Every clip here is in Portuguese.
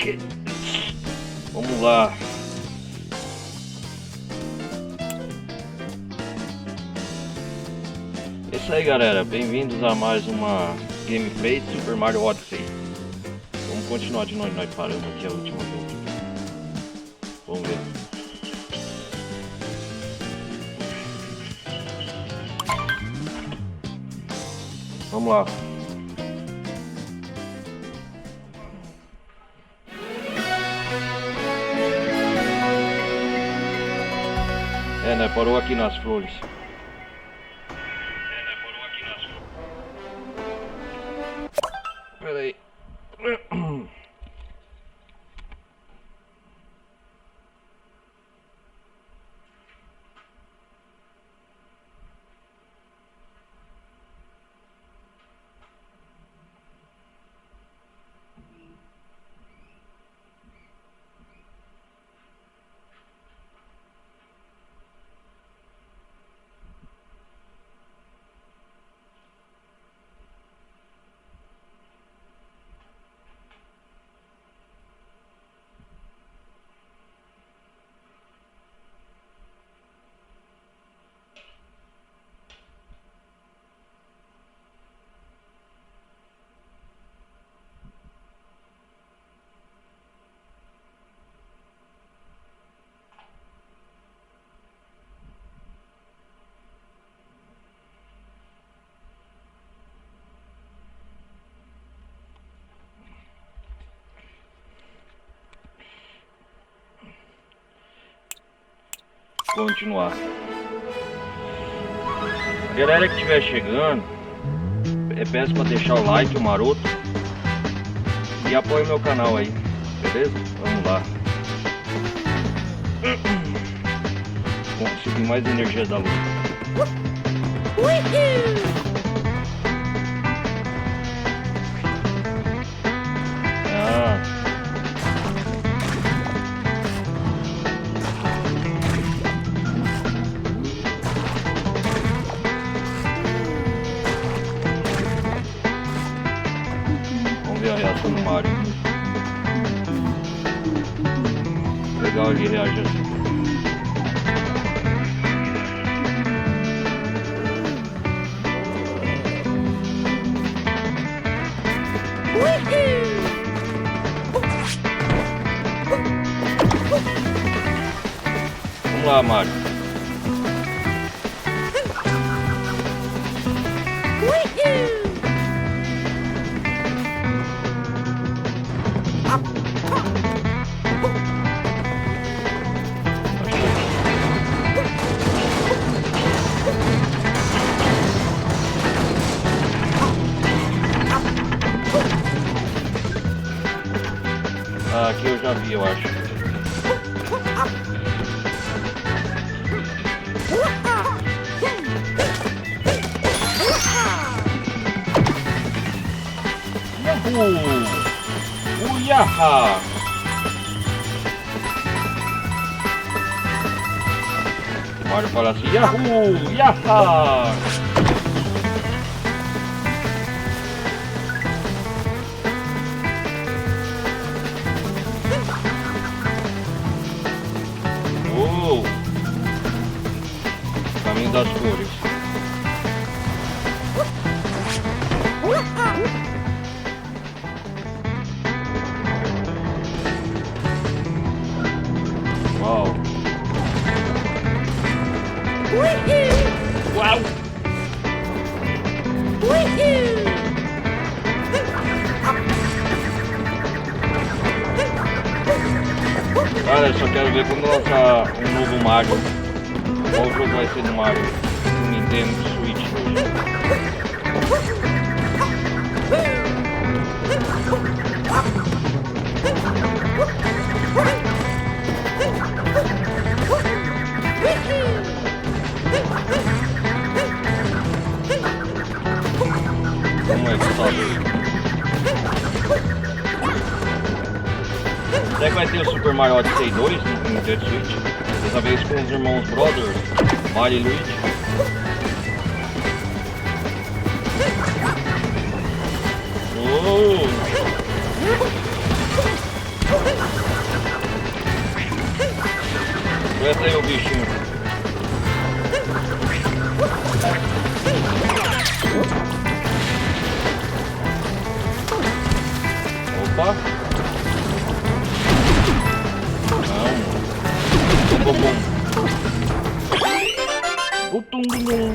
Ok. Vamos lá. É isso aí, galera. Bem-vindos a mais uma gameplay de Super Mario Odyssey. Vamos continuar de onde nós paramos aqui a última vez. Vamos ver. Vamos lá. Né? Parou aqui nas flores. Pera aí. Continuar. A galera que estiver chegando, peço para deixar o like, o maroto, e apoie o meu canal aí, beleza? Vamos lá. Vamos conseguir mais energia da luz. Ver a reação do Mario. Legal ele reagir assim. Vamos lá, Mario. Aqui eu já vi, eu acho. Yahoo! Uyaha! O Mario fala assim, Yahoo! Yaha! Caminho das cores. Uau! Uau! Cara, eu só quero ver quando lançar um novo Mario. Qual jogo vai ser do Mario? Do Nintendo Switch hoje. Como é que tá? Será que vai ter o Super Mario Odyssey 2 no Nintendo Switch? Dessa vez com os irmãos Brothers, Mario e Luigi. Oh! Aguenta aí o bichinho. Opa. Não. Bum, bum. Butum, bum.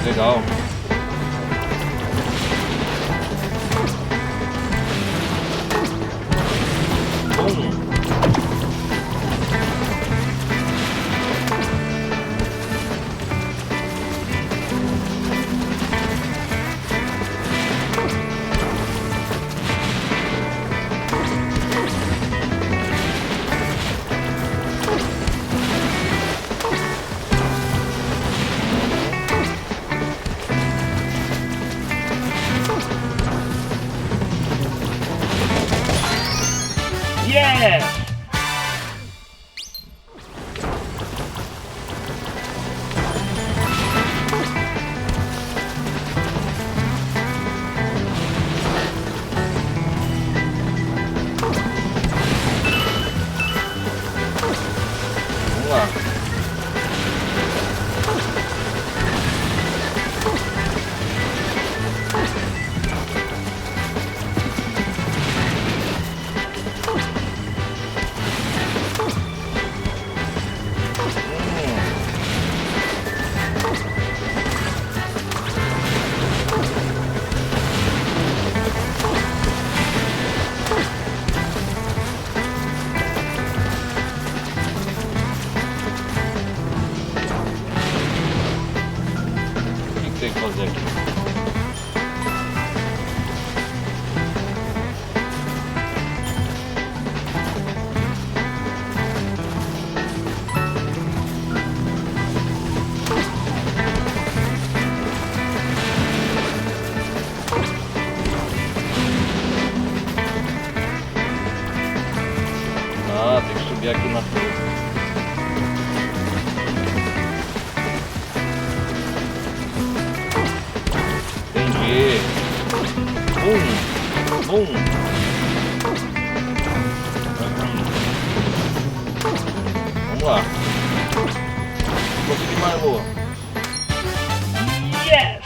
Legal. Bum. Yeah! Vamos lá. O que tem que fazer aqui? Ah, tem que subir aqui na torre. Entendi. Bum. Bum. Vamos lá. Consegui mais boa. Yes!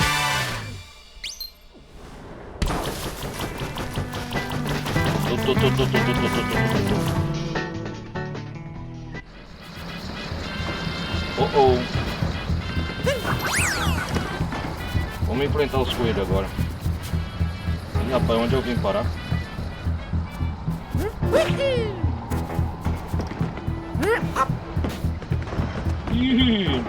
Oh. Vamos enfrentar os coelhos agora. Ih, rapaz, onde eu vim parar? Ih.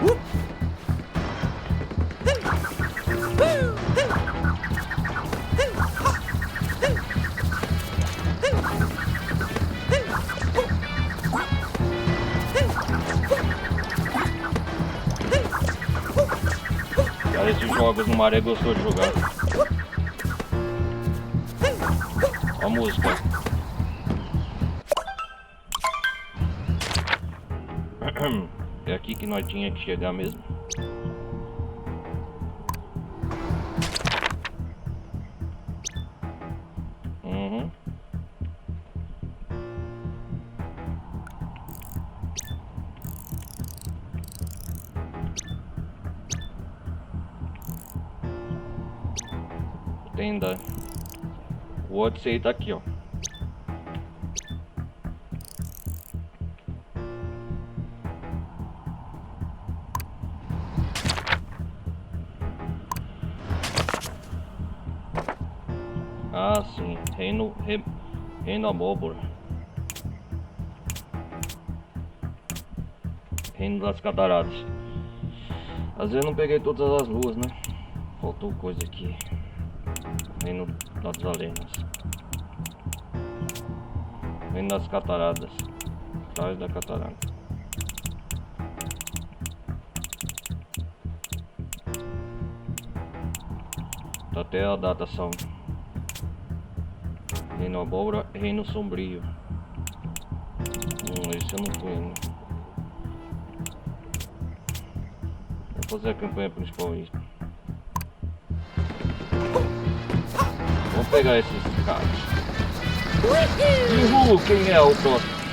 Cara, esses jogos no mar é gostoso de jogar. Ó a música. É aqui que nós tinha que chegar mesmo. Uhum. Tenda. O Odyssey tá aqui, ó. Ah, sim. Reino Abóbora. Reino das Cataratas. Às vezes eu não peguei todas as luas, né? Faltou coisa aqui. Reino das Alenas. Reino das Cataratas. Atrás da catarata. Tá até a data salva. Reino Abóbora, Reino Sombrio. Esse eu não fui ainda. Vou fazer a campanha principal aí. Vamos pegar esses caras. Uhul, quem é o próximo?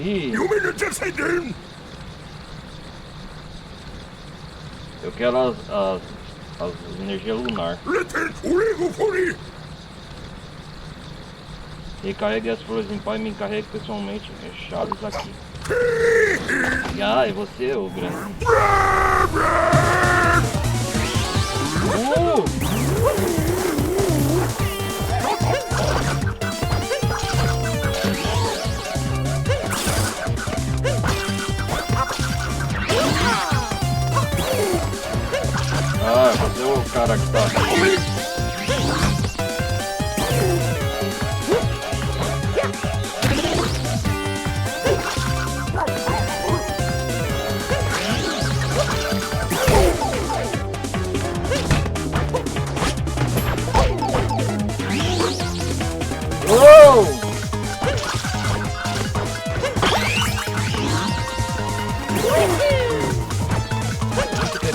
Ih. Eu quero as energias lunar. Recarregue as flores em pó e me encarregue pessoalmente. Chaves aqui. Ah, é você, ô grande. Ah, você é o cara que tá aqui.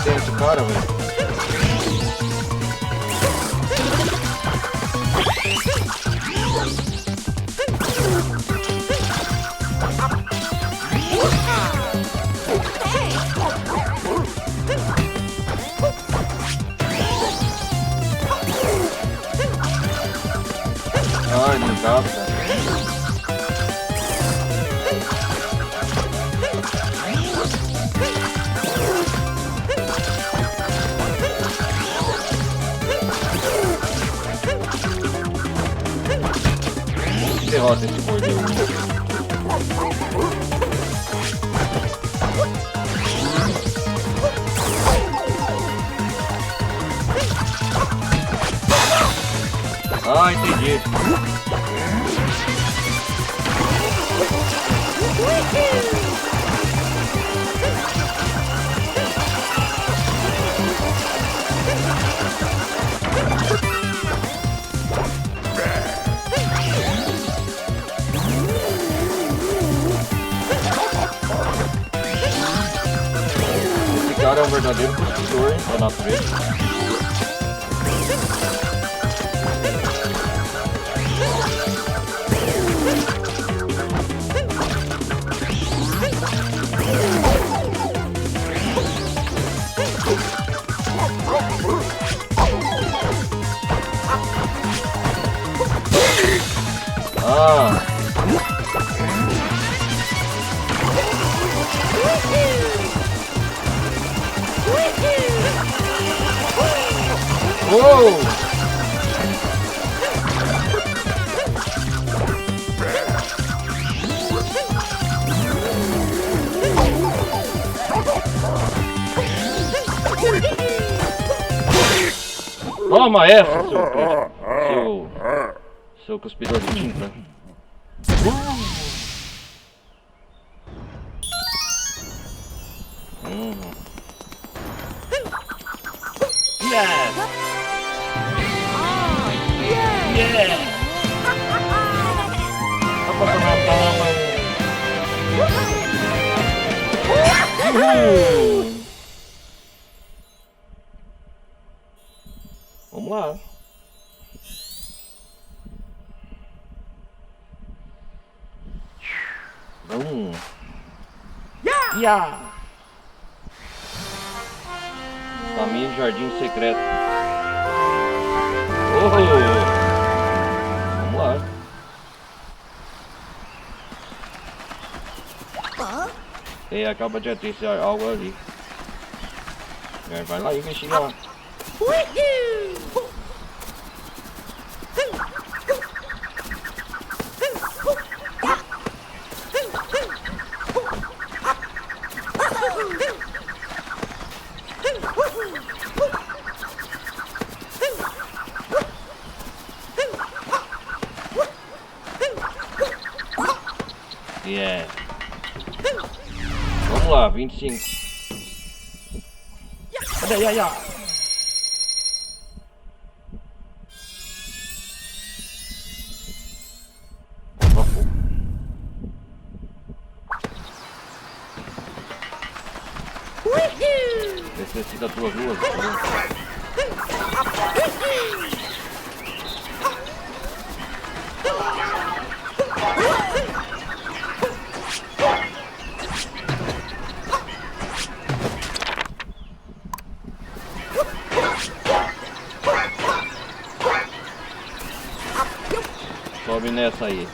Tem esse cara, velho. Ai, não dá, cara. Derrota esse bordeu. Ah, entendi. Esse cara é um verdadeiro cuspidor, hein, da natureza. Ah. Oh. Toma essa, seu cuspidor de tinta. Yes! Yeah! Só pra tomar toma. Vamos lá. Vamos. Yeah! Caminho do Jardim Secreto. Oh! Vamos lá. E acaba de aterrissar algo ali. Vai lá e investiga lá. Yeah. Vamos lá, 25. Ya. Necessita das duas ruas. Sobe nessa aí.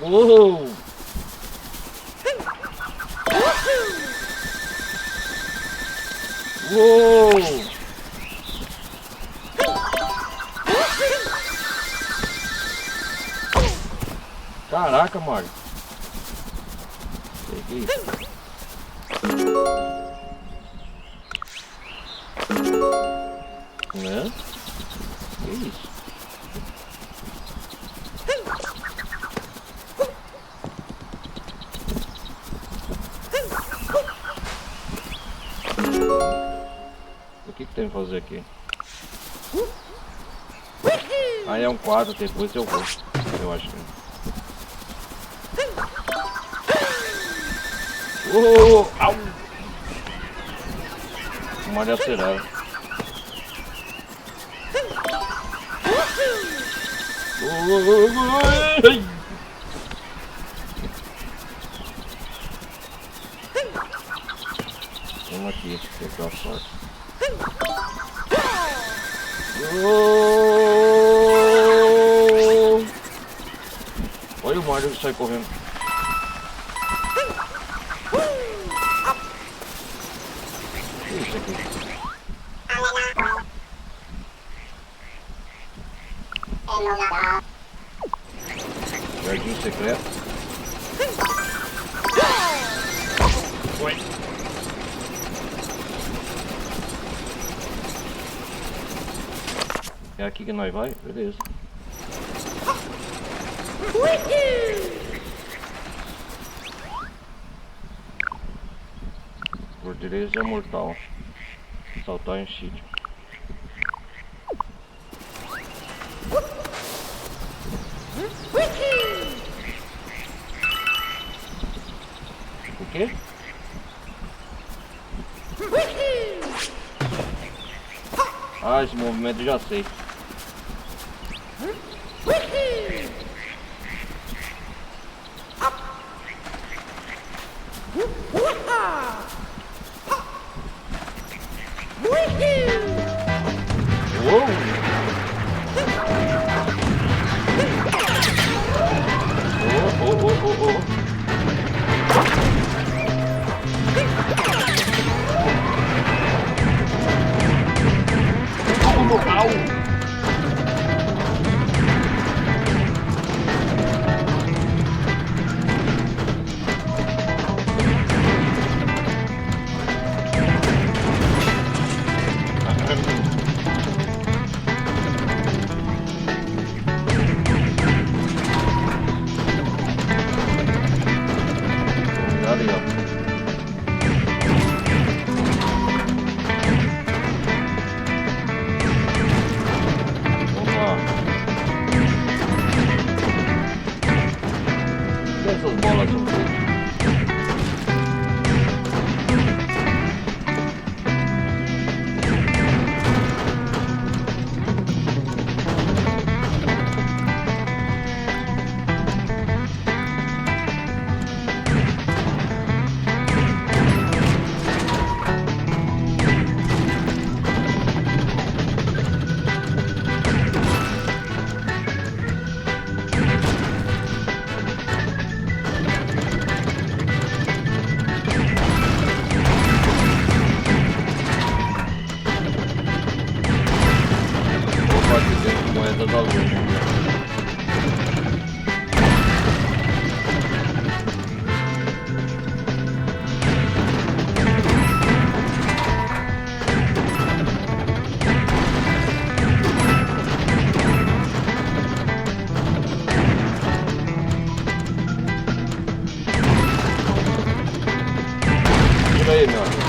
Uou! Uou! Caraca, Mario. Peguei. Né? Que isso? O que tem que fazer aqui? Aí é um quadro, depois eu vou. Eu acho que... Au! O Mario acelera. Vamos aqui, pegar a sorte. Olha o Mario sai correndo. O que é isso aqui? Jardim secreto. Oi. É aqui que nós vai? Beleza. Fortaleza mortal. Saltar em sítio. O quê? Ah, esse movimento eu já sei. Uou! Au! Ali, ó. Vamos lá. O que essas bolas são feitas? Moeda da lua. Tira aí, meu amigo.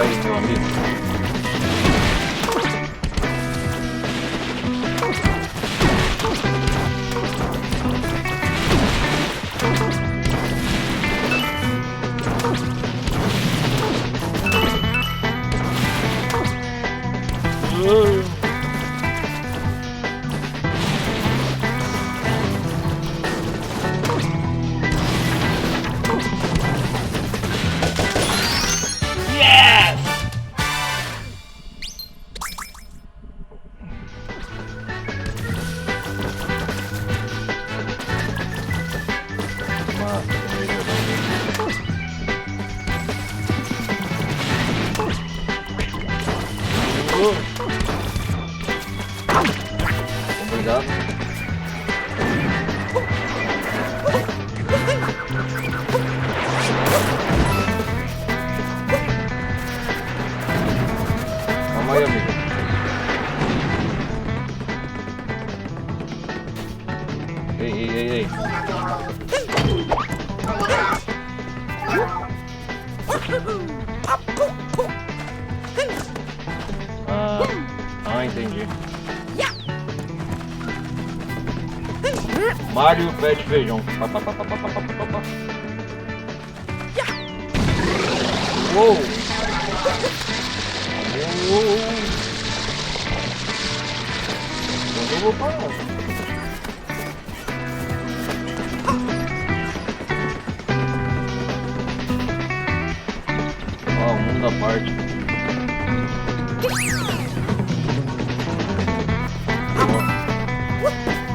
Aí, meu amigo. Ei, ei, ei, ei. Entendi. Mario pé de feijão. Uou! Uou! Onde eu vou parar? Ó, o mundo à parte.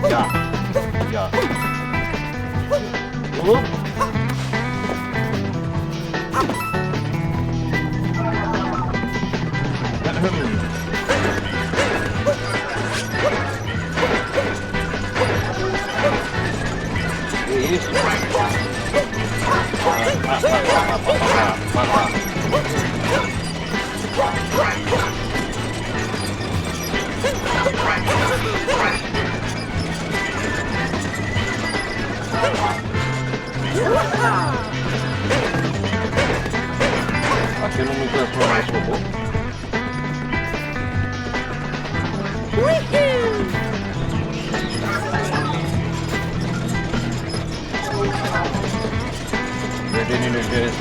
Já. Que isso? Aqui eu não me transformo nesse robô. Perdendo energia.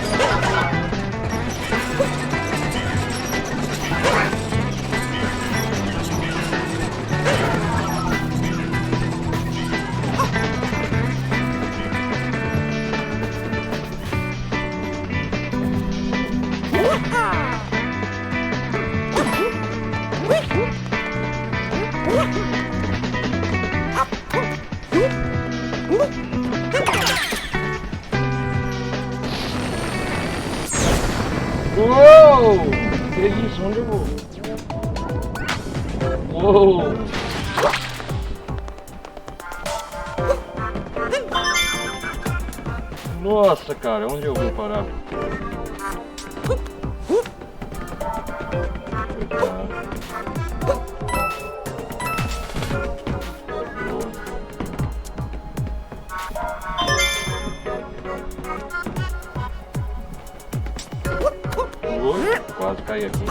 Uou! Que isso? Onde eu vou? Uou! Nossa, cara, onde eu vou parar? Quase caí aqui.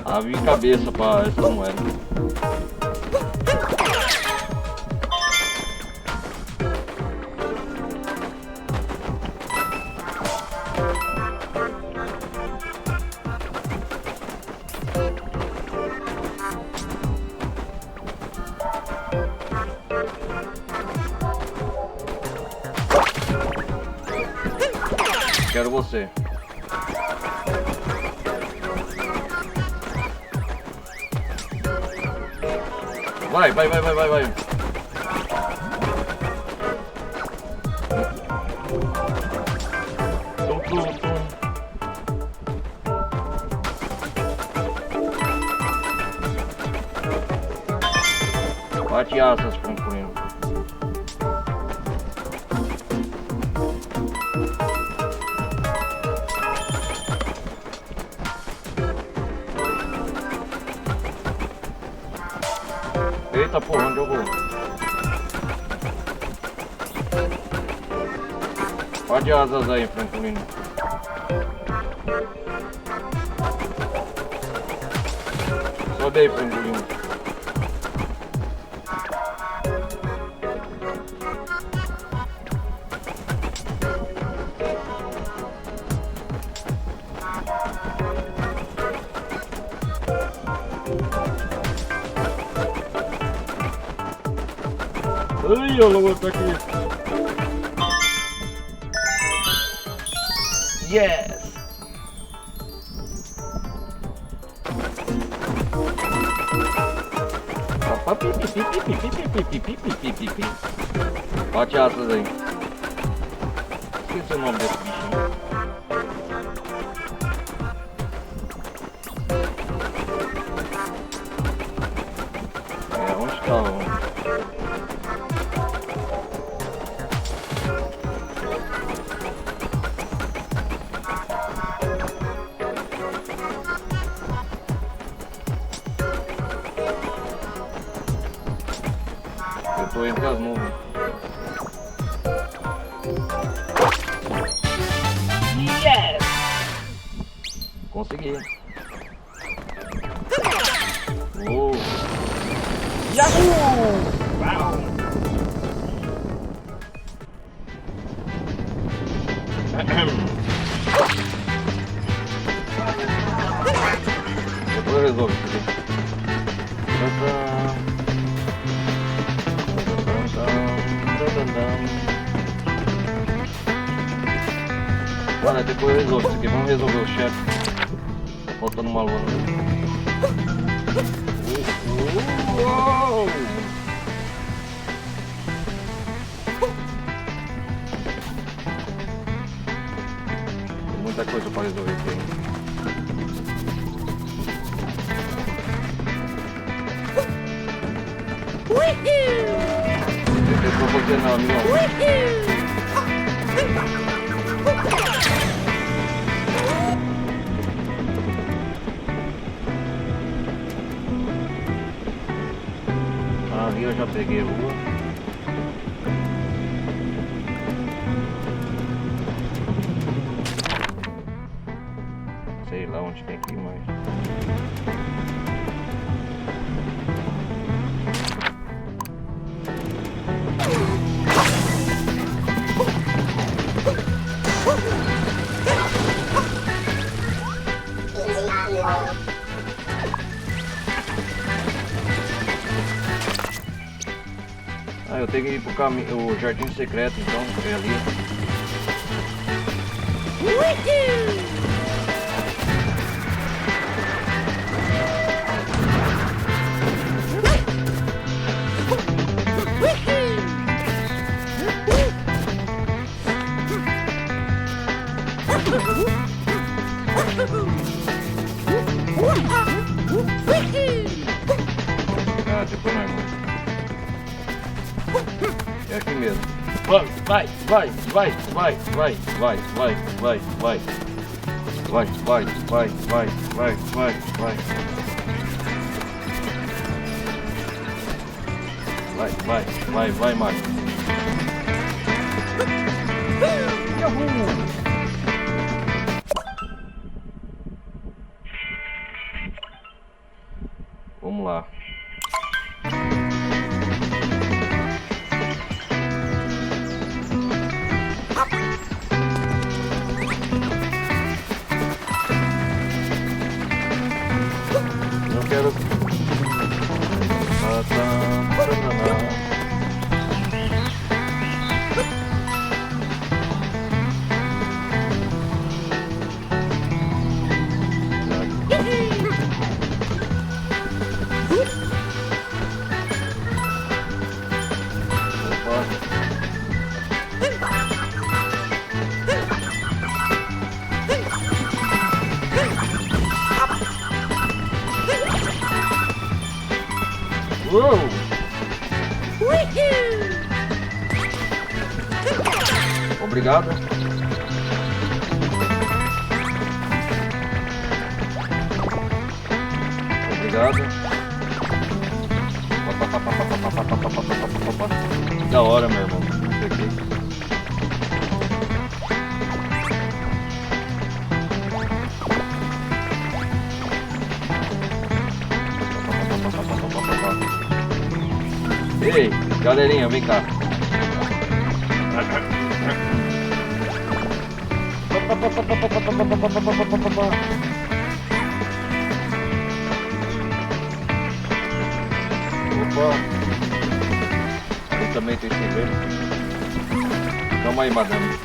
Abri cabeça para essa moeda. Quero você. Vai. Tum. Bate asas, concluindo. Eita porra, onde eu vou? Pode asas aí, Francolino. Sobe aí, Francolino. Ai, o lobo tá aqui. Yes! Bate asas aí. Esqueci o nome desse bichinho. Onde Oh. Eu tô entre as nuvens. Yes! Consegui. Oh. Yahoo! Uau! Depois eu resolvo isso aqui. Olha, depois eu resolvo isso aqui. Vamos resolver o chefe. Tá faltando uma lona. Uou! Tem muita coisa para resolver aqui ainda. Eu tô fazendo não, amigão. Ali eu já peguei a rua. Sei lá onde tem que ir mais. Ah, eu tenho que ir pro caminho, o jardim secreto, então é ali. Ah, depois nós vamos. É aqui mesmo. Vai, vai, vai, vai, vai, vai, vai, vai, vai, vai. Vai, vai, vai, vai, vai, vai, vai. Vai, vai, vai, vai, Mário. Vamos lá. Não quero. Uou! Obrigado. Obrigado. Que da hora, meu irmão. Isso aqui. Ei, galerinha, vem cá. Opa. Eu também tem cerveja. Calma aí, madame.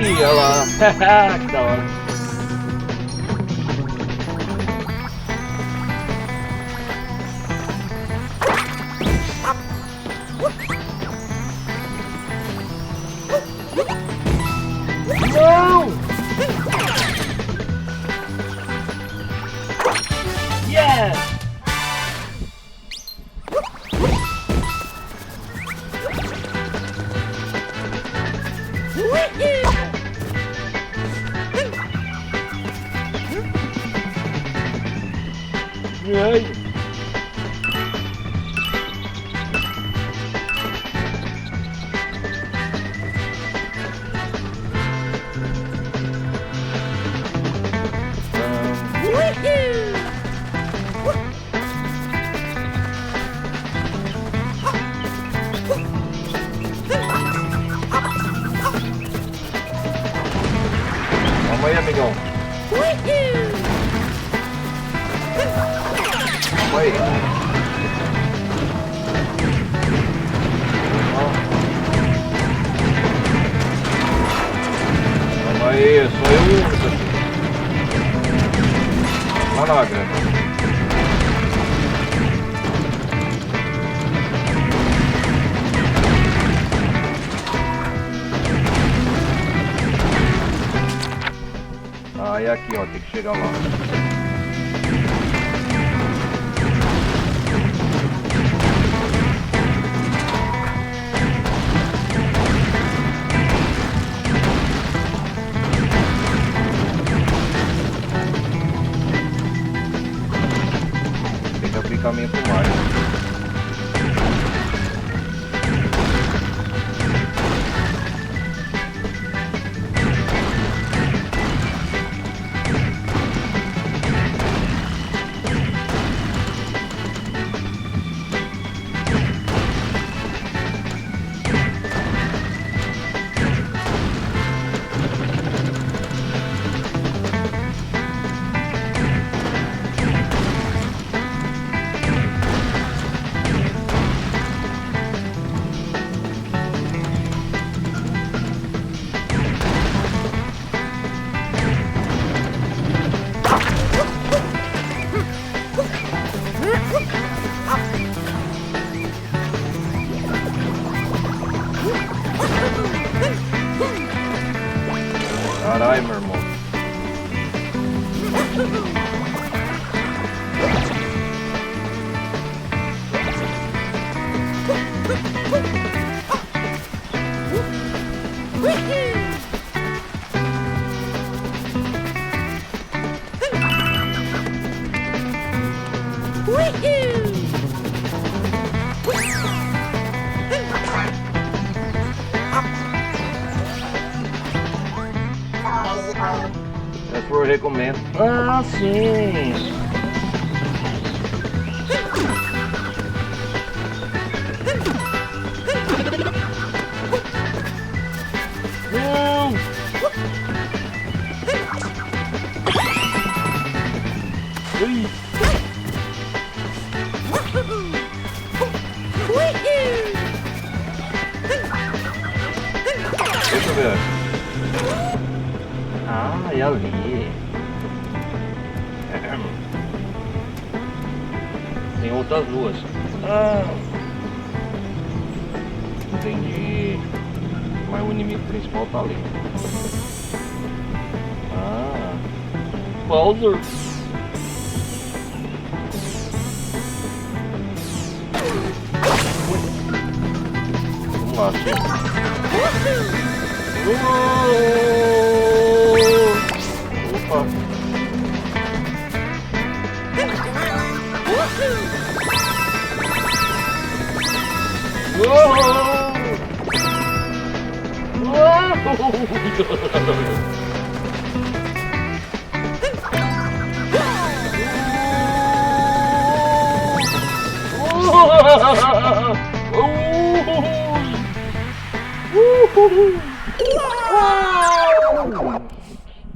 Ih, olha lá. Que da hora. Não! Yes! Ai. Vamos aí, amigão. Vamos aí. Vamos aí, sou eu único aqui. Olha lá, grande. Ah, é aqui, ó, tem que chegar lá. Tem que abrir caminho pro mar. Caralho, meu irmão. É por recomendo. Ah, sim. Não. Ui. Deixa eu ver. Ah, é ali. Tem outras duas. Ah. Entendi. Mas o inimigo principal tá ali. Ah. Bowser. Vamos lá, tio. Opa!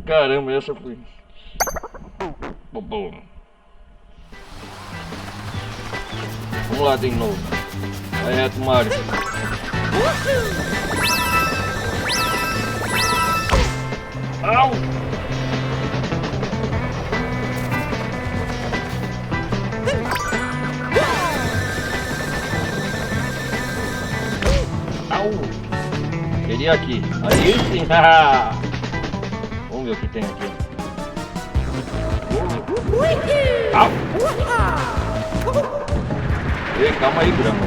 Caramba, essa foi bom. Vamos lá de novo. Vai reto, Mario. Au! Au! Queria aqui. Aí sim. Vamos ver o que tem aqui. Au! Ei, calma aí, grama.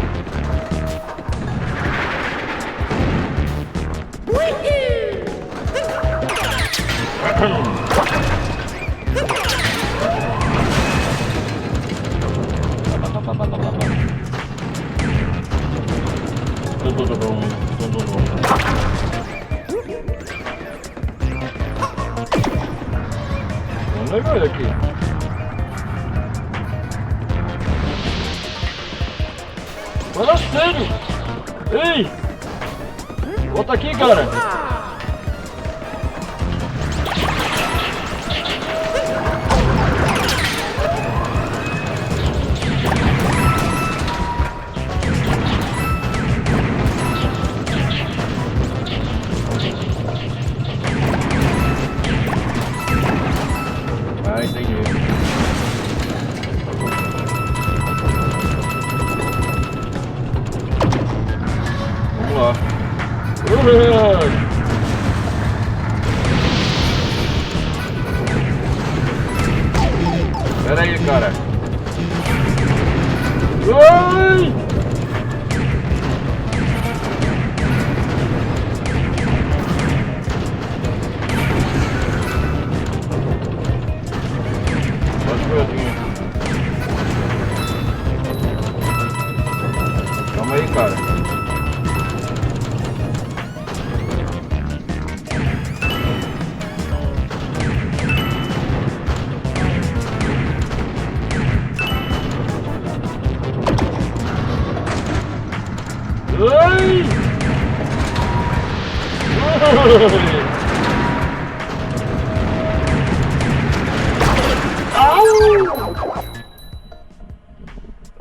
Vamos ver aqui. Fala sério! Ei! Volta aqui, cara! Ah, entendi. Vamos lá. Pera aí, cara. Ai! Calma aí, cara. Ai!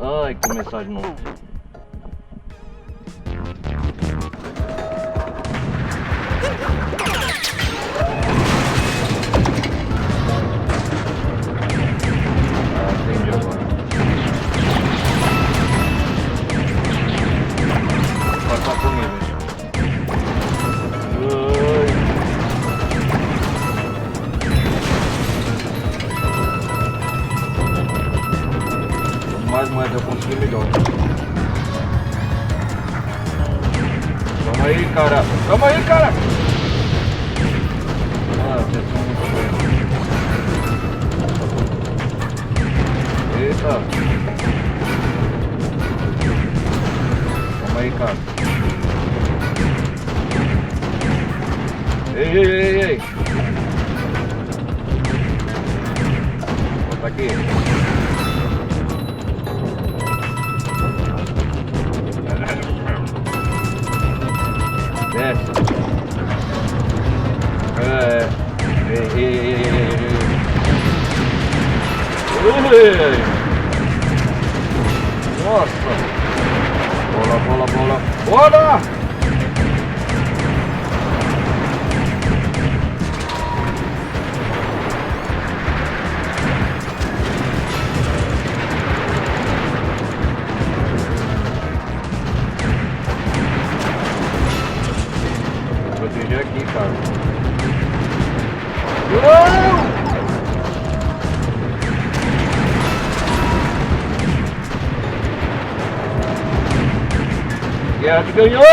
Ai, começar de novo. Entendi agora. Vai passar por mim, velho. Mais moeda eu consegui melhor. Calma aí, cara. Calma aí, cara. Ah, vocês são muito bem. Eita. Calma aí, cara. Ei, ei, ei, ei. Volta aqui. Desce. Ei, ei, ei, ei, ei. Nossa. Bola, bola, bola. Bola! Proteger aqui, cara. Uou! Guerra de Canhões!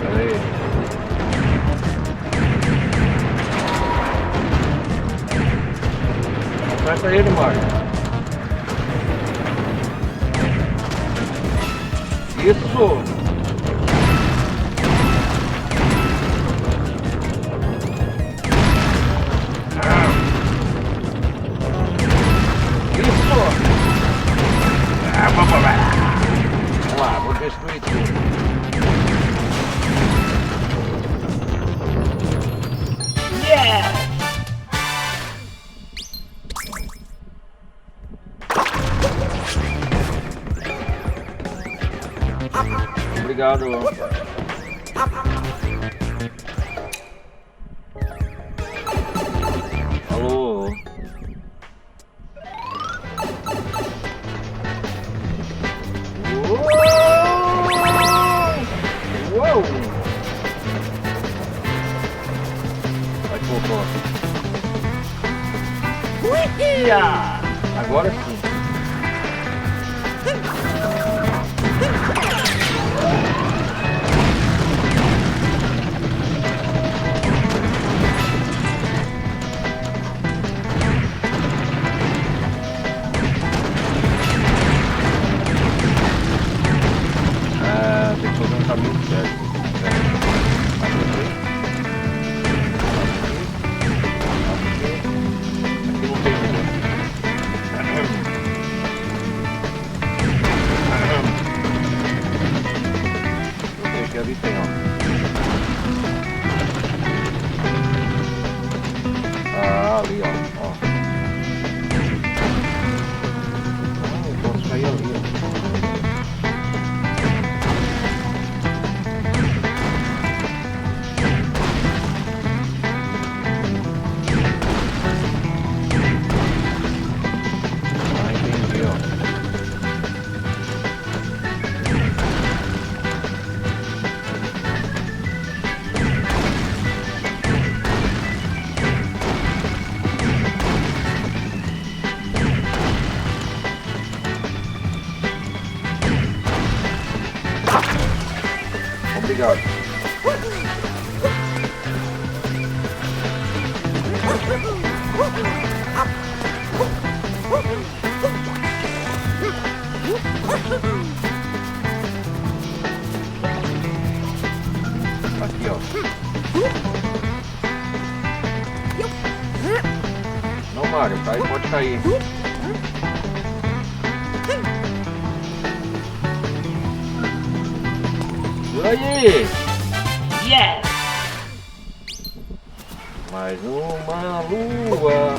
Pera aí. Aperta ele, Mário. Isso! Vamos lá, vou destruir tudo. Yeah! Obrigado. Alô? Uou! Ya! Agora sim. Tem que fazer um caminho certo. Aqui não tem rua. Eu sei que ali tem, ó. Ah, ali, ó. Eu posso sair ali, ó. Obrigado. Aqui, ó. Não, Mario, cai, pode cair. Aí! Yes! Mais uma lua.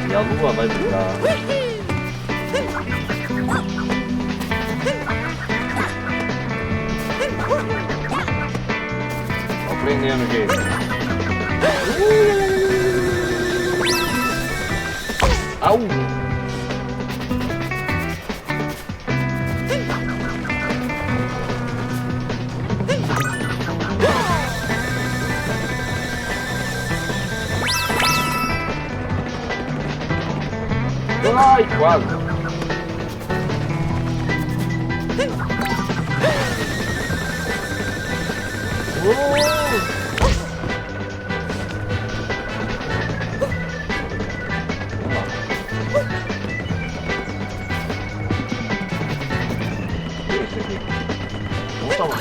E a lua vai brilhar. Tô aprendendo, gente. Au! Ai, quase. Esse aqui. Vamos tomar.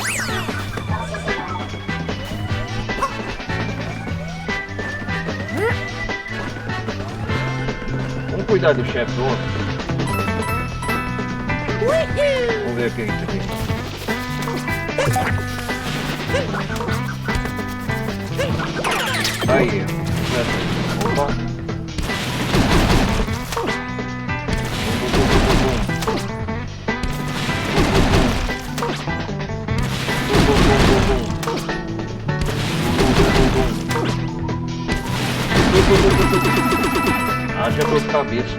Vamos cuidar do chefe do outro. Vamos ver o que é isso aqui. Aí. Opa. Haja dor de cabeça.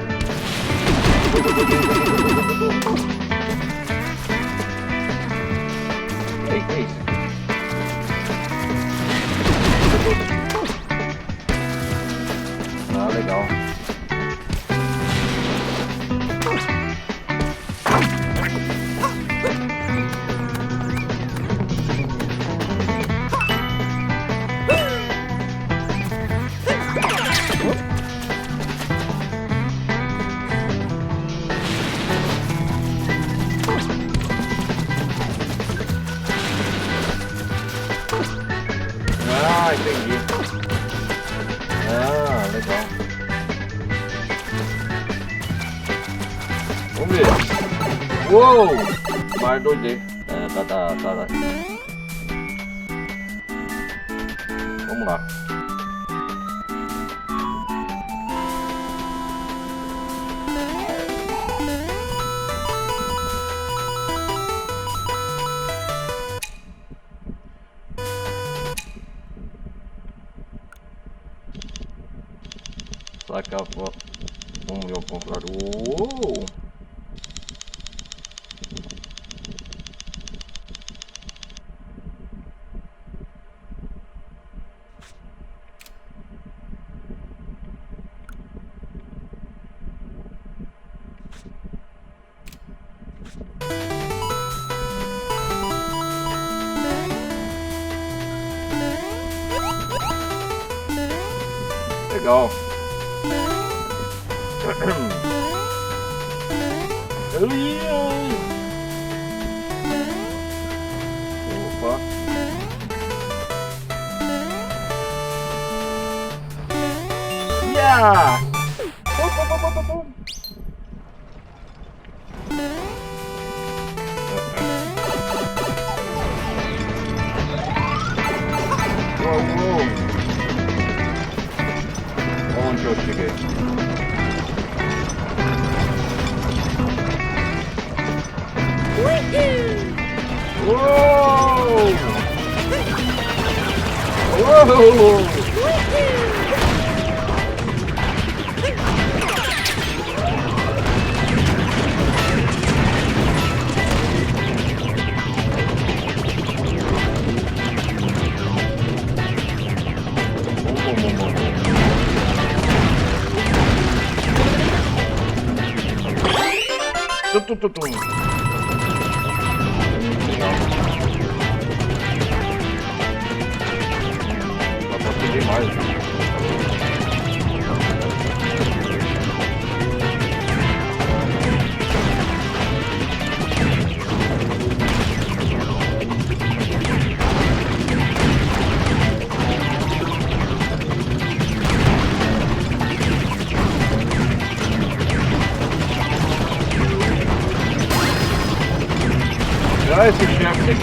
Ei, que é isso? Ah, legal. Ah, entendi. Ah, legal. Vamos ver. Uou! Mais 2D. É, tá. Vamos lá. Será que a foto? Vamos ver ao contrário. Uou! legal. Opa. Yeah! Uou. Onde eu cheguei? Uou! Uou! Tum. Dá pra subir mais. Ah, esse chefe tem que...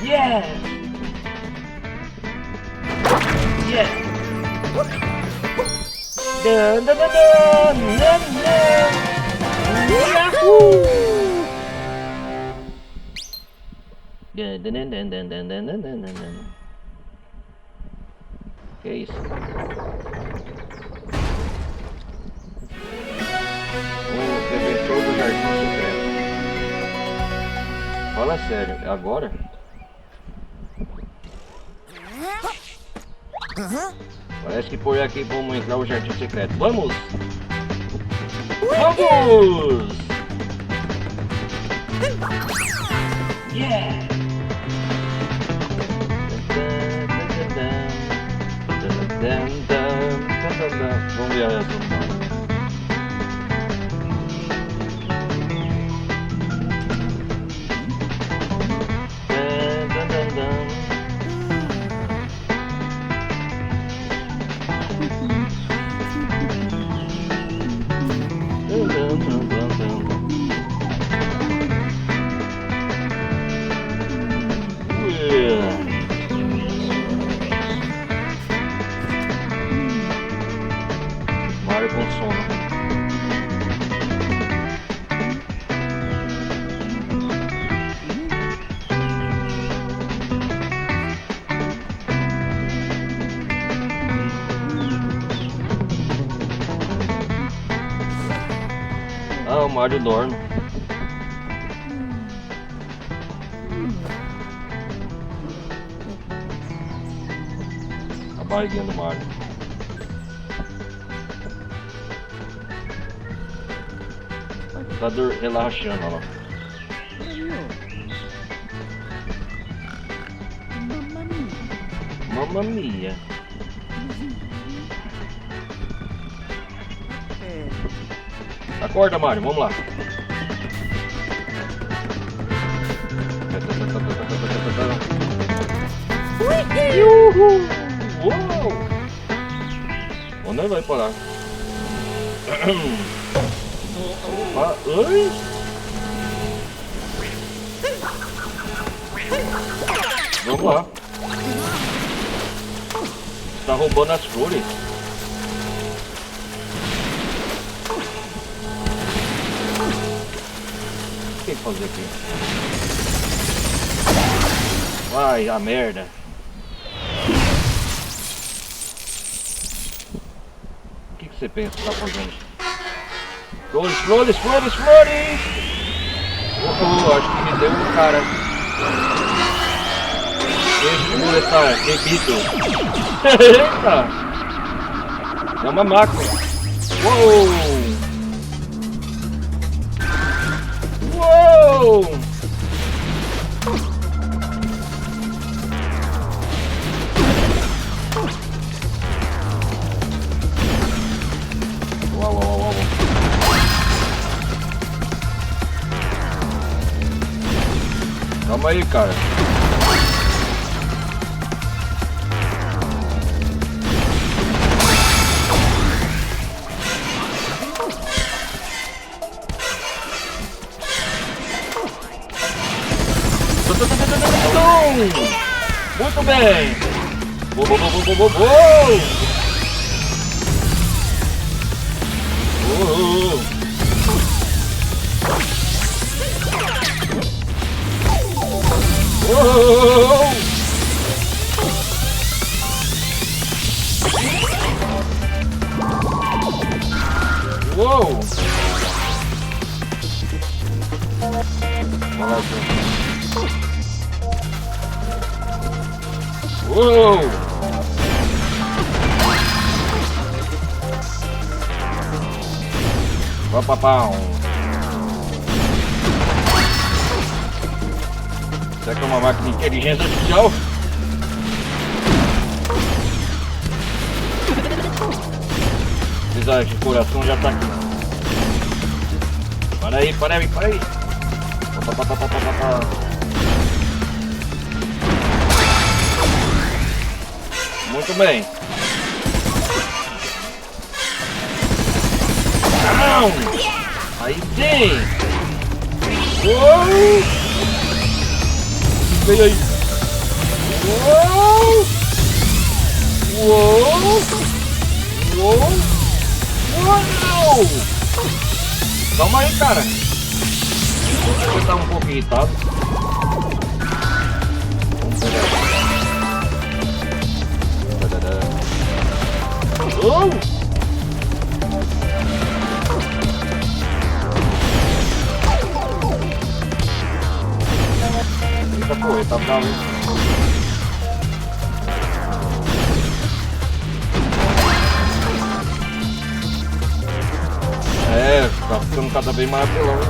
Yeah! Yeah! Dun, dun, dun, dun, dun, dun. Yahoo! Que isso? O defensor do Jardim Secreto. Fala sério, é agora? Parece que por aqui vamos entrar no Jardim Secreto. Vamos! Vamos! Yeah! Vamos ver a reação. Mario com sono. Ah, o Mario dorme. A barriguinha do Mario. Tá relaxando, ó lá. Mamma mia. Acorda, Mario, vamos lá. Uhul. Uou. Onde ele vai parar? Ah, oi? Vamos lá. Tá roubando as flores. O que fazer aqui? Vai, a merda. O que você pensa que tá fazendo? Flores, flores, flores, flores! Acho que me deu um cara. Deixa eu molestar, repito. Eita! É uma máquina. Uou! Uou! Uau, uau, uau. Calma aí, cara. Muito bem. Uou, uou, uou, uou, uou. Uou! Uou! Papapau! Será que é uma máquina de inteligência artificial? Apesar que o coração já tá aqui. Para aí, para aí, para aí. Muito bem. Não! Aí sim! Uou! Veio aí! Uou! Uou! Uou! Uou! Calma aí, cara! Você tá um pouco irritado. Vamos pegar. Oh! Eita porra, tá bravo, hein? É, tá ficando cada vez mais apelão, hein?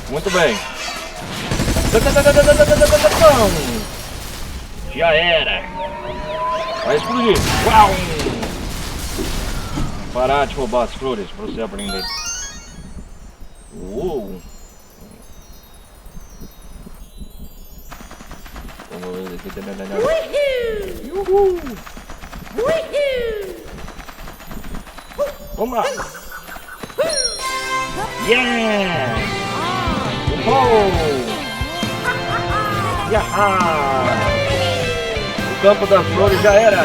Muito bem. Já era. Vai explodir. Uau! Parar de roubar as flores para você aprender. Uou! Vamos ver aqui. Uhul! Vamos lá! Yeah! Oh! Yaha! O campo das flores já era!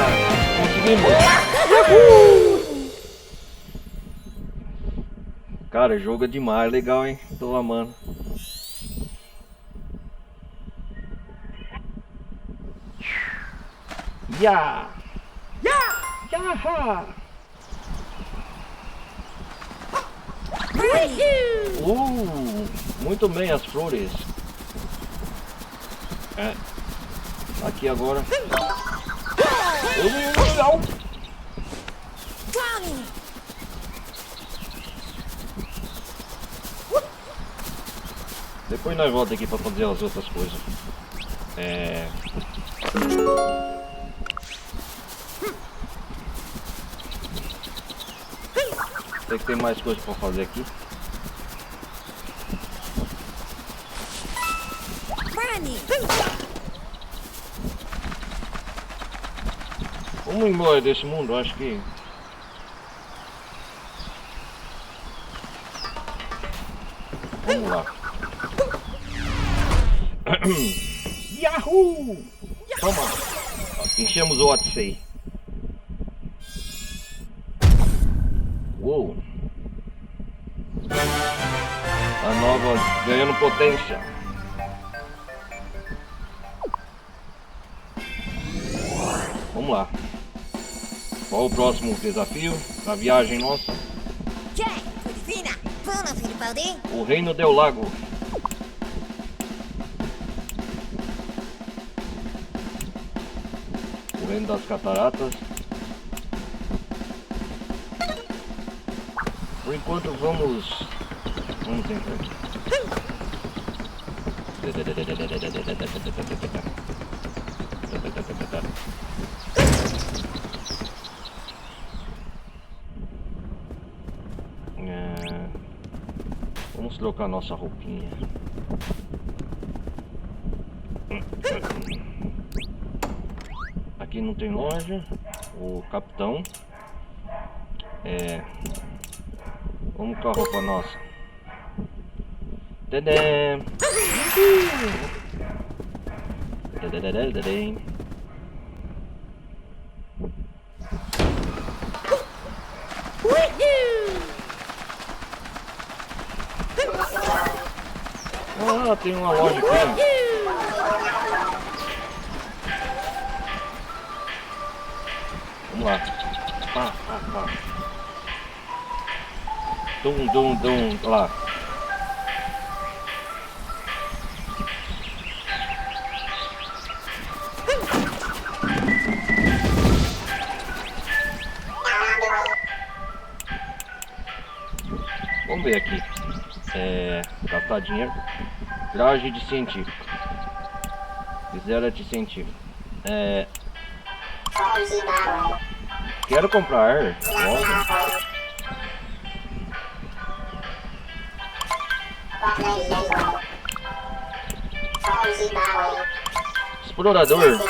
Conseguimos! Uhul! Cara, jogo é demais, legal, hein? Tô amando. Ya! Yaha! Muito bem as flores. É. Aqui agora. Depois nós voltamos aqui para fazer as outras coisas. Sei que tem mais coisas para fazer aqui. Vamos embora desse mundo, acho que. Vamos lá. Yahoo! Toma! Enchemos o Odyssey. Uou! A nova ganhando potência. Vamos lá. Qual o próximo desafio da viagem nossa? O Reino del Lago. O Reino das Cataratas. Por enquanto vamos tentar aqui. Vamos trocar nossa roupinha. Aqui não tem loja. O capitão. Vamos com a roupa nossa. Tadã! Ah, tem uma loja aqui. Vamos lá. Pá. Dum. Lá. Vamos ver aqui. Gastar dinheiro. Traje de científico. Visera de científico. Quero comprar. Explorador.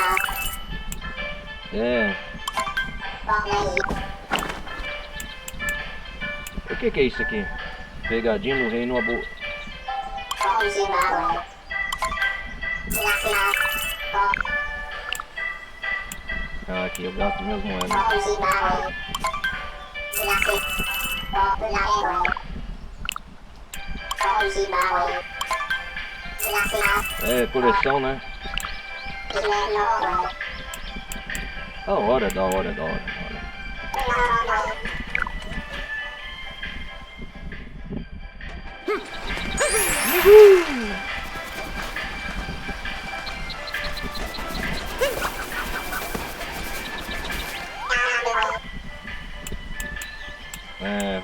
O que é isso aqui? Pegadinha no reino abo... aqui eu gasto minhas moedas. Coleção, né? Da hora.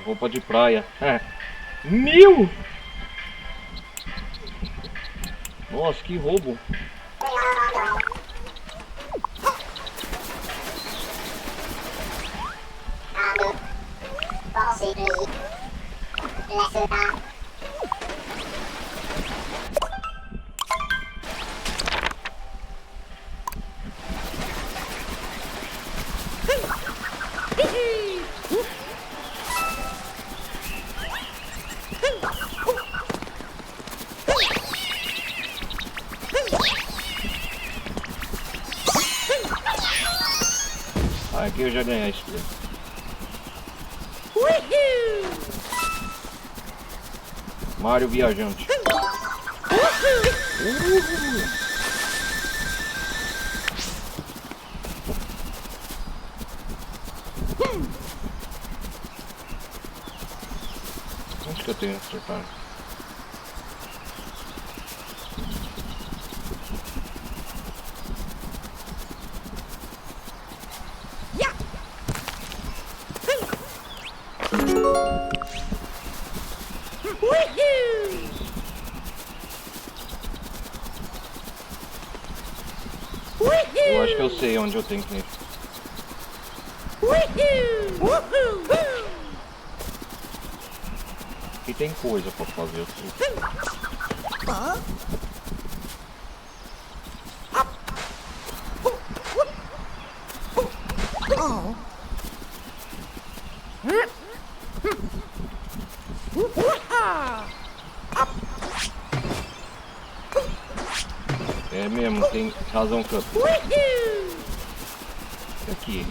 Roupa de praia. 1000! Nossa, que roubo. Aqui eu já ganhei isso. Mario Viajante. Onde que eu tenho que acertar? Eu acho que eu sei onde eu tenho que ir. Aqui tem coisa pra fazer assim. É mesmo, tem razão, Cup. Aqui.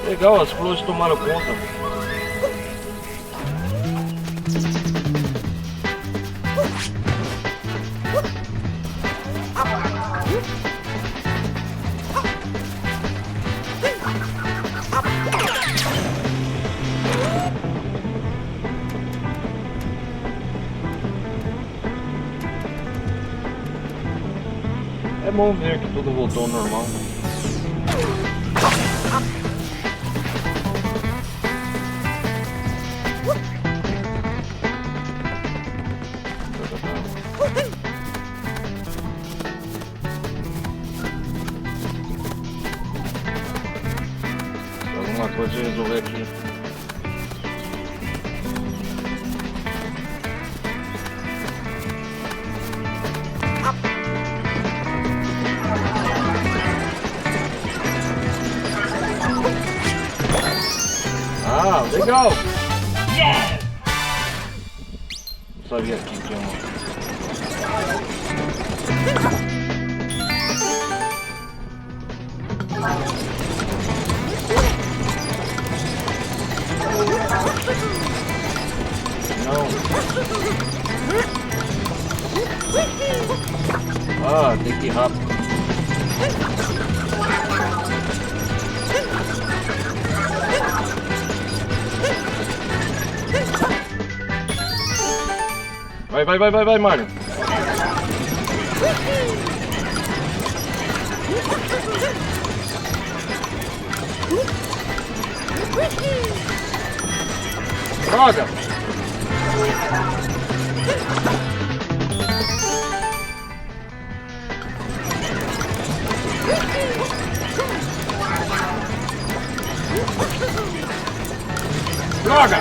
Legal, as flores tomaram conta. É bom ver que tudo voltou ao normal. Tem alguma coisa a resolver aqui. Ah, legal! Yeah! Não sabia que tinha uma. Não. Ah, tem que ir rápido. Vai, Mario. Droga! Droga!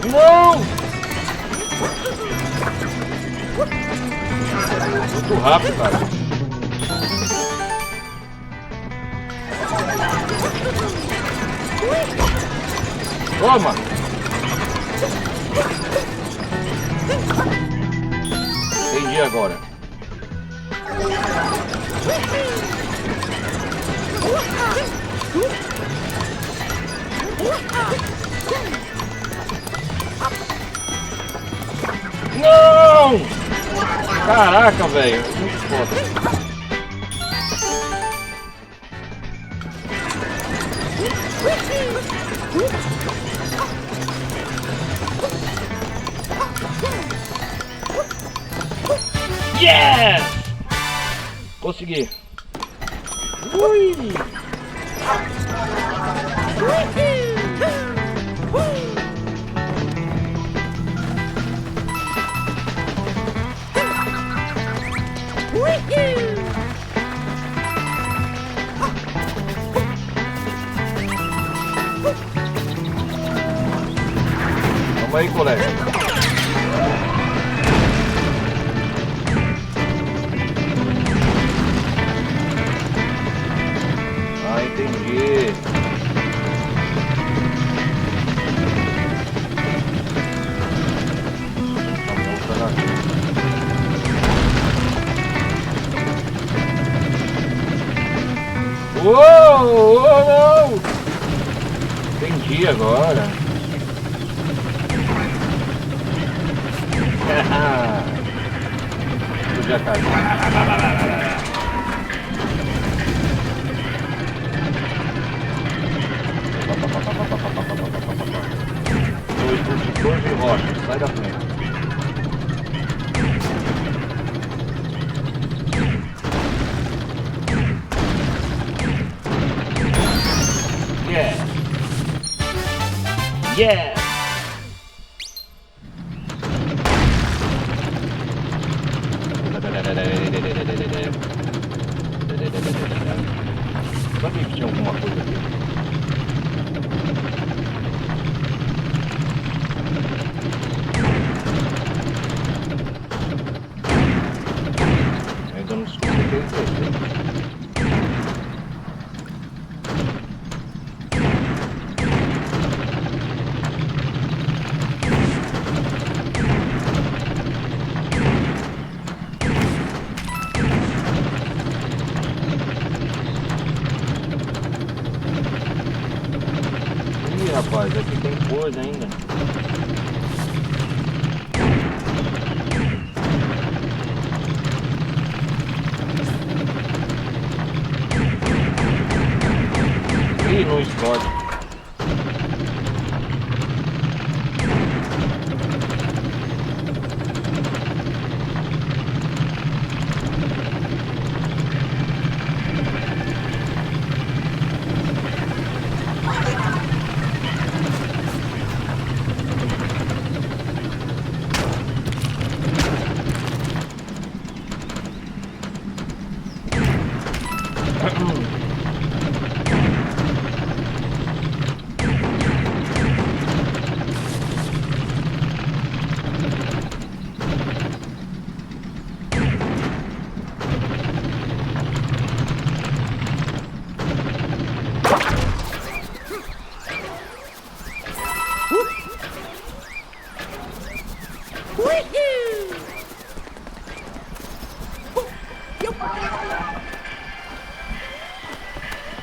Não! Muito rápido, cara. Toma! Entendi agora. Não! Caraca, velho. Muito foda. Yes! Consegui. Ui! Vamos aí, colega. Ah, entendi. Uou! Entendi agora. Já caiu. Dois de rocha, sai da frente. Yeah! Yeah! Sabia que tinha alguma coisa aqui. Ainda não descobri o que é. Mas aqui tem coisa ainda. Ih, não explode.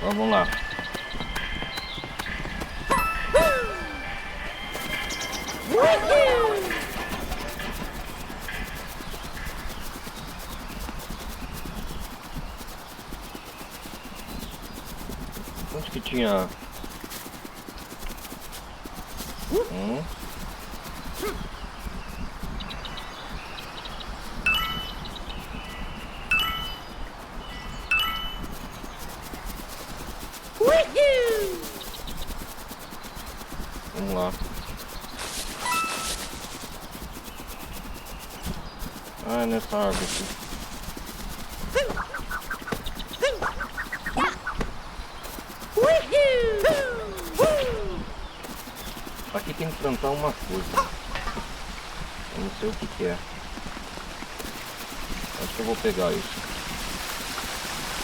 Vamos lá. Onde que tinha? Vamos lá. Ah, nessa árvore aqui. Aqui tem que plantar uma coisa. Eu não sei o que que é. Acho que eu vou pegar isso.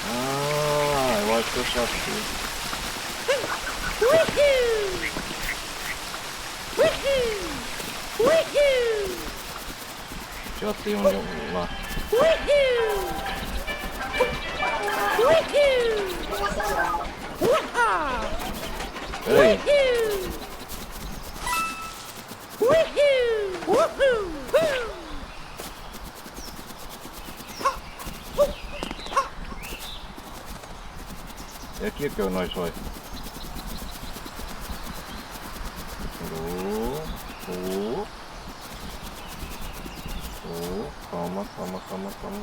Ah, eu acho que eu já sei. Já sei onde eu vou lá. Peraí. É aqui que nós vai. Calma, calma, calma, calma.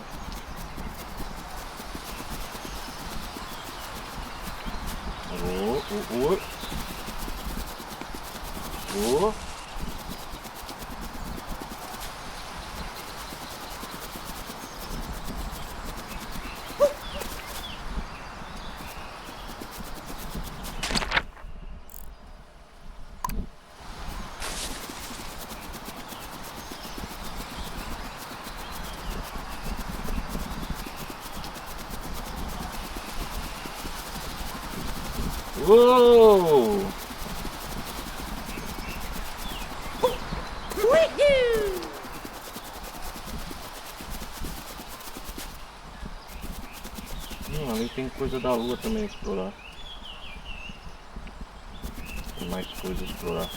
Uou! Ali tem coisa da lua também a explorar. Tem mais coisa a explorar.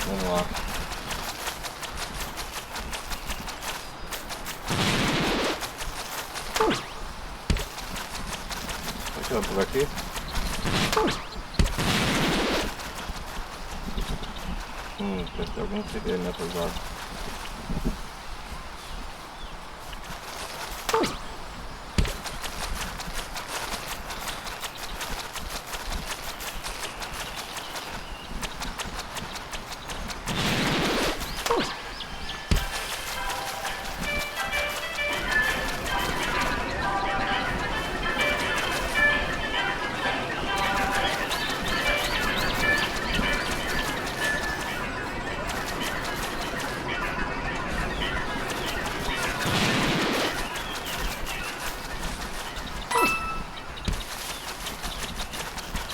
Vamos lá. Vai tirar por aqui? Deve ter algum segredo nessas árvores.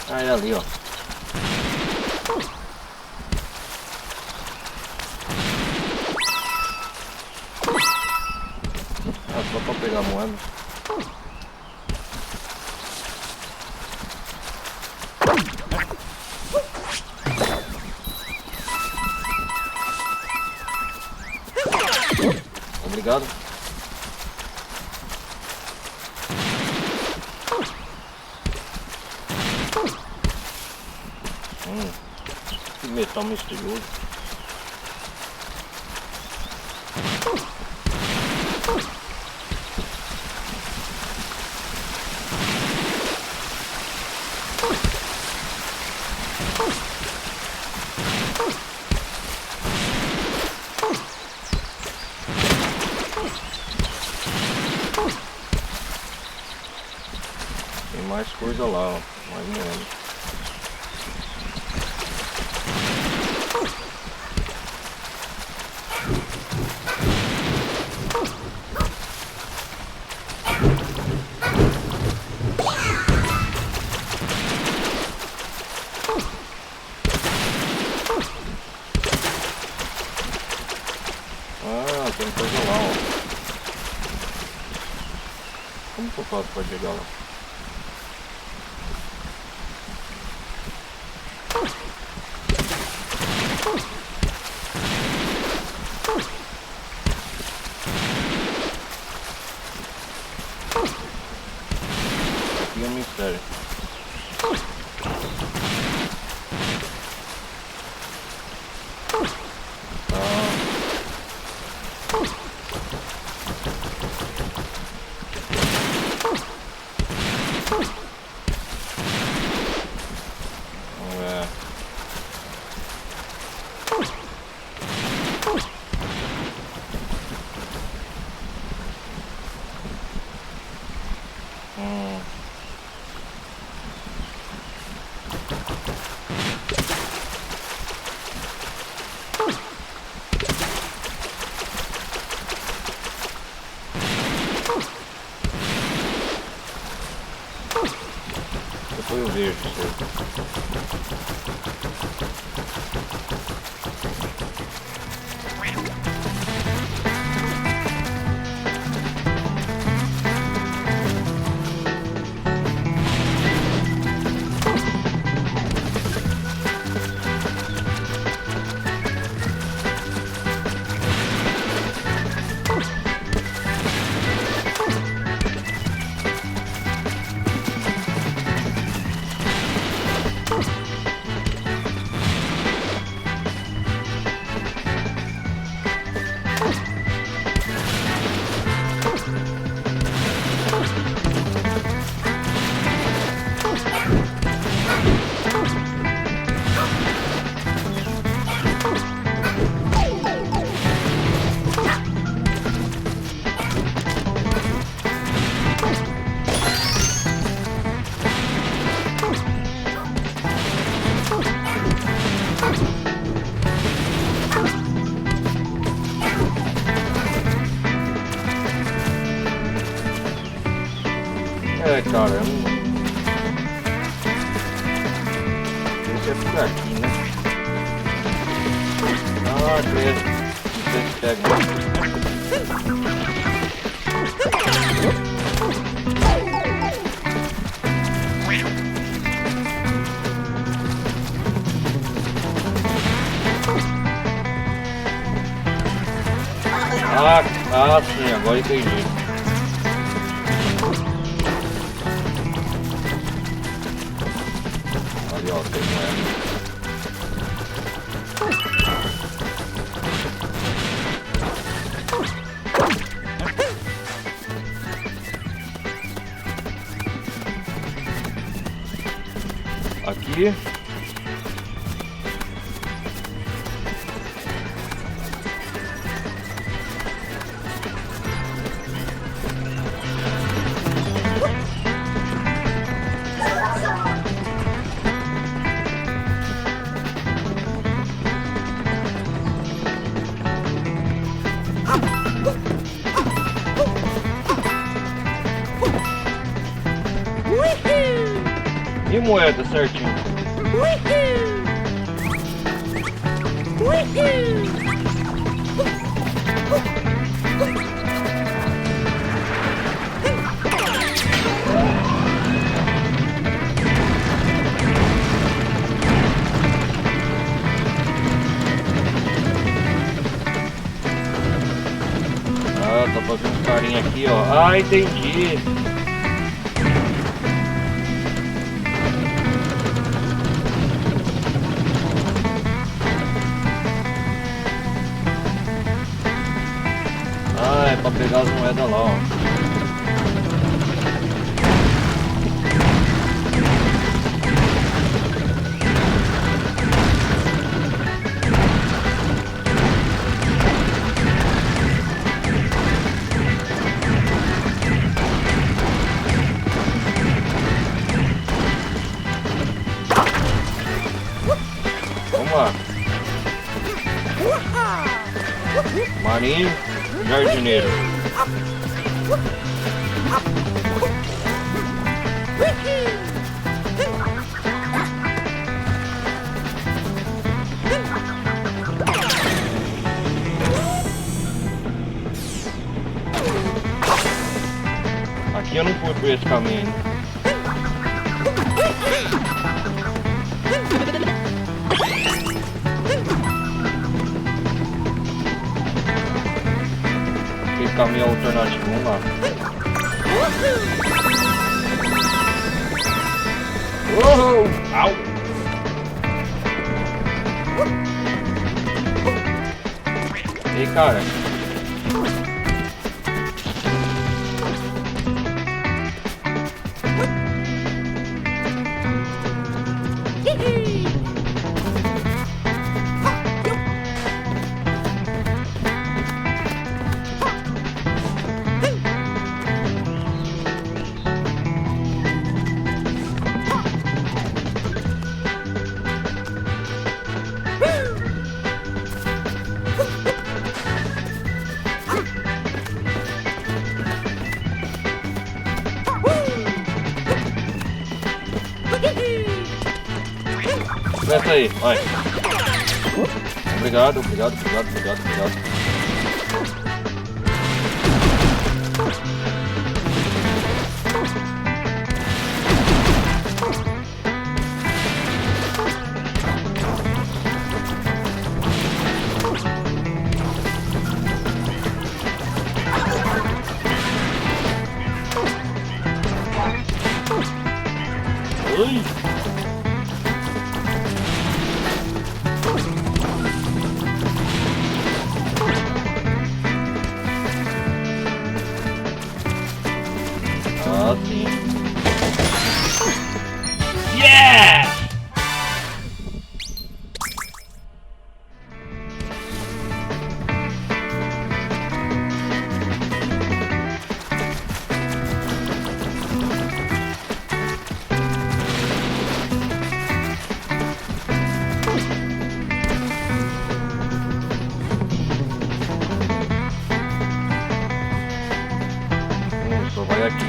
Ah, é ali, ó. Ah, só pra pegar a moeda. Obrigado. Que metal misterioso. Tem mais coisa lá, ó. Mais moeda. Ah, tem coisa lá, ó. Como que eu faço pra chegar lá? Aqui é um mistério. Depois eu vejo isso aí. É, cara, eu não... Deixa eu ficar aqui, né? Ah, credo. Não sei se pega. Ah, sim, agora entendi. Ali, ó, tem moeda. Aqui. E moeda certinho. Ah, tá fazendo carinha aqui, ó. Ah, entendi. Ah, é pra pegar as moedas lá, ó. Vamos lá. Marinho, jardineiro. Aqui eu não fui por esse caminho ainda. Aquele caminho alternativo, vamos lá. Uhul! Au! Ei, cara. Começa aí, vai. Obrigado, obrigado, obrigado, obrigado, obrigado. Ui! Ah, sim. Yeah! Só vai aqui.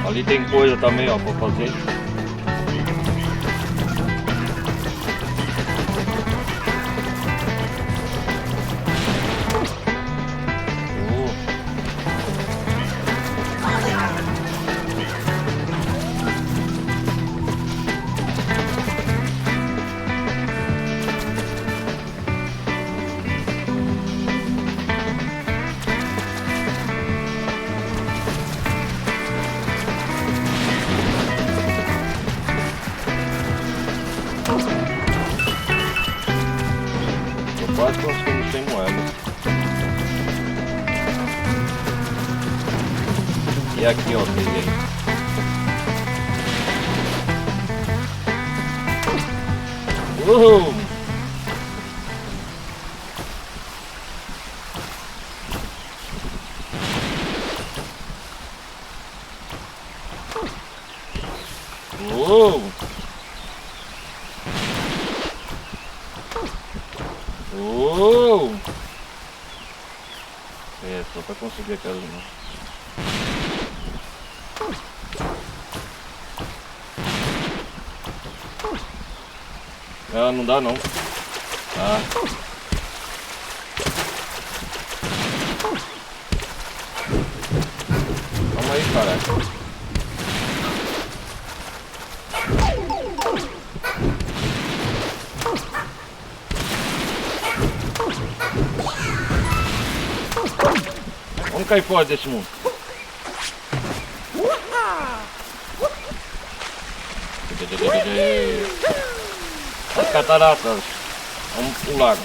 Ali tem coisa também, ó, pra fazer. tem moeda. E aqui, ó, peguei. Uhul! Uhul! Uhul! É, só pra conseguir aquela não. Ah, não dá não. Ah. Calma aí, caralho. Vamos cair fora desse mundo. As cataratas. Vamos pro lago.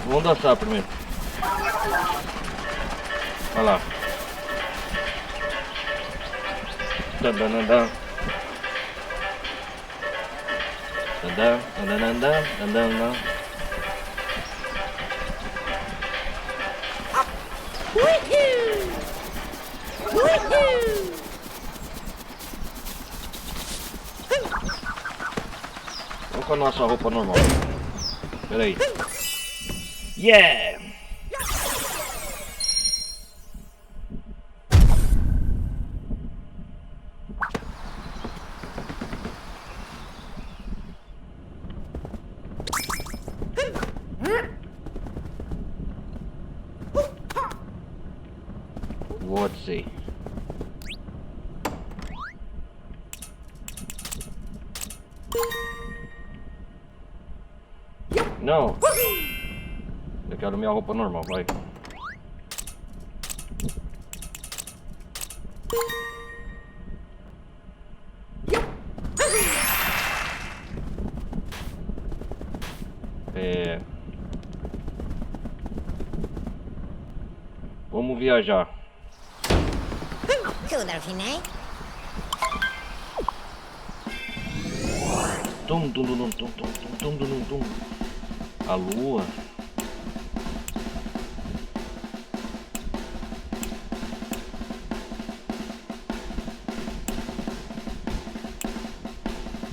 Vamos dançar primeiro. Olha lá. Dandanandã. Dandan, dandanandã, dandanandã. Vamos com a nossa roupa normal. Pera aí. Yeah! Let's see. Não. Eu quero minha roupa normal, vai. Vamos viajar. Tum, tum, tum, tum, tum, tum, tum, tum, tum. A lua.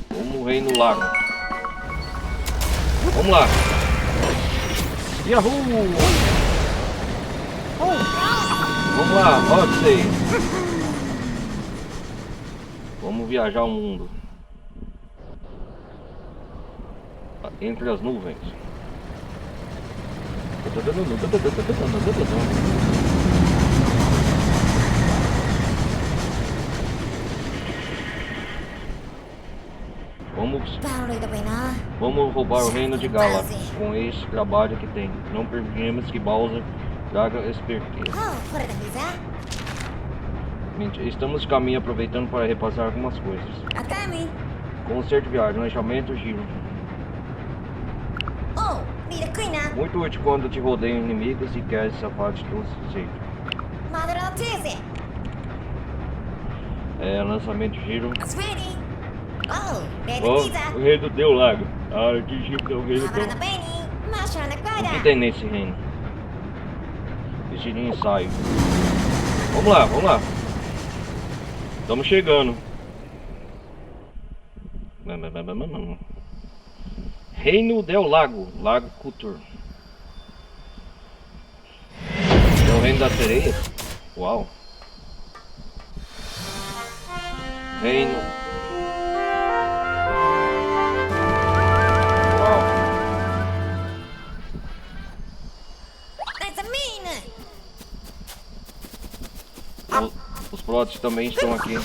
Vamos morrer no lago. Vamos lá. Yahoo! Vamos lá, Odyssey. Vamos viajar o mundo. Entre as nuvens. Vamos roubar o reino de Galar com esse trabalho que tem. Não permitimos que Bowser traga esperteza. Estamos de caminho aproveitando para repassar algumas coisas. Conserto viário, lançamento giro. Muito útil quando te rodeiam inimigos e queres safar de todos os jeitos. Lançamento giro. Oh, o rei do Deus Lago. Ah, que giro é o rei do Deus. O que tem nesse reino? Esse ensaio. Vamos lá, vamos lá. Estamos chegando. Reino del Lago. Lago Cultur. É o reino da sereia? Uau. Reino. Uau. Os plots também estão aqui.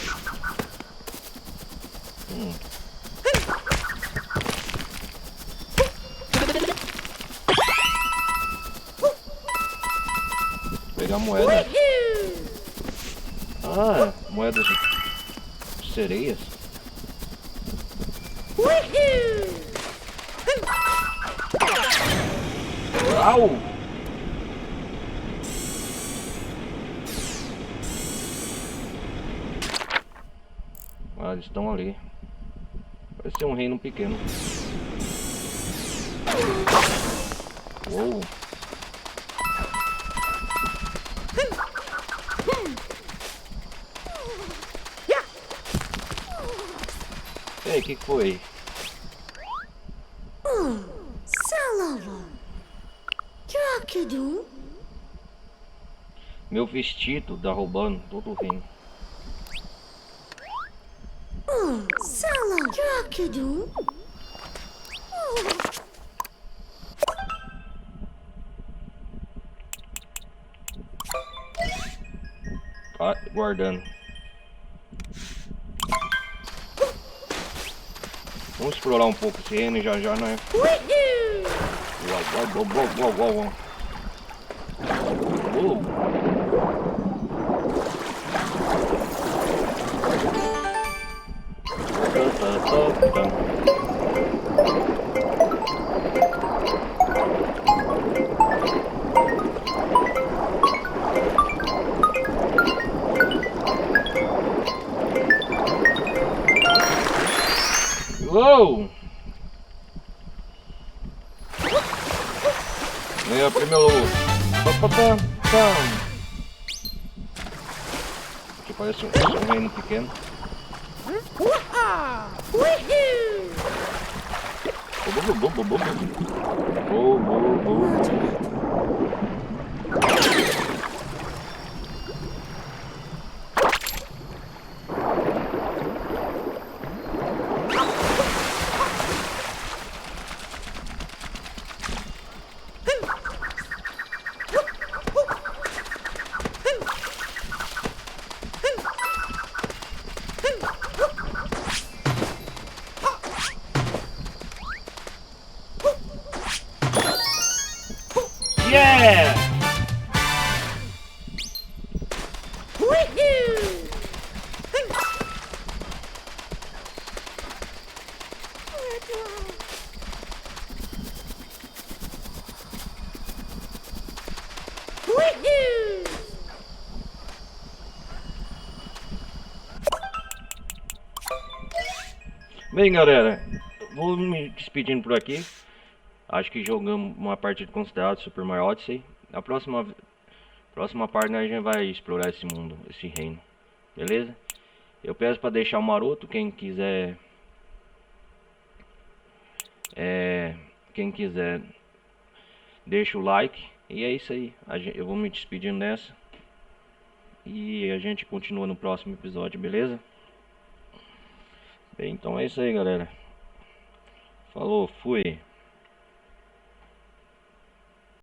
Pegar a moeda. Ah, moedas de sereias. Uau! Ah, eles estão ali. Parece ser um reino pequeno. Uou! E aí, o que foi? Meu vestido tá roubando todo o reino. Ah, guardando. Vamos explorar um pouco esse reino já, né? Uau, uau, uau, uau, uau. Uou! Ganhou primeiro. Aqui parece um reino pequeno. Yeah! Bem, galera, vou me despedindo por aqui. Acho que jogamos uma partida considerada Super Mario Odyssey. Na próxima parte a gente vai explorar esse mundo, esse reino. Beleza? Eu peço para deixar o maroto, quem quiser deixa o like. E é isso aí. Eu vou me despedindo nessa. E a gente continua no próximo episódio, beleza? Bem, então é isso aí, galera. Falou, fui.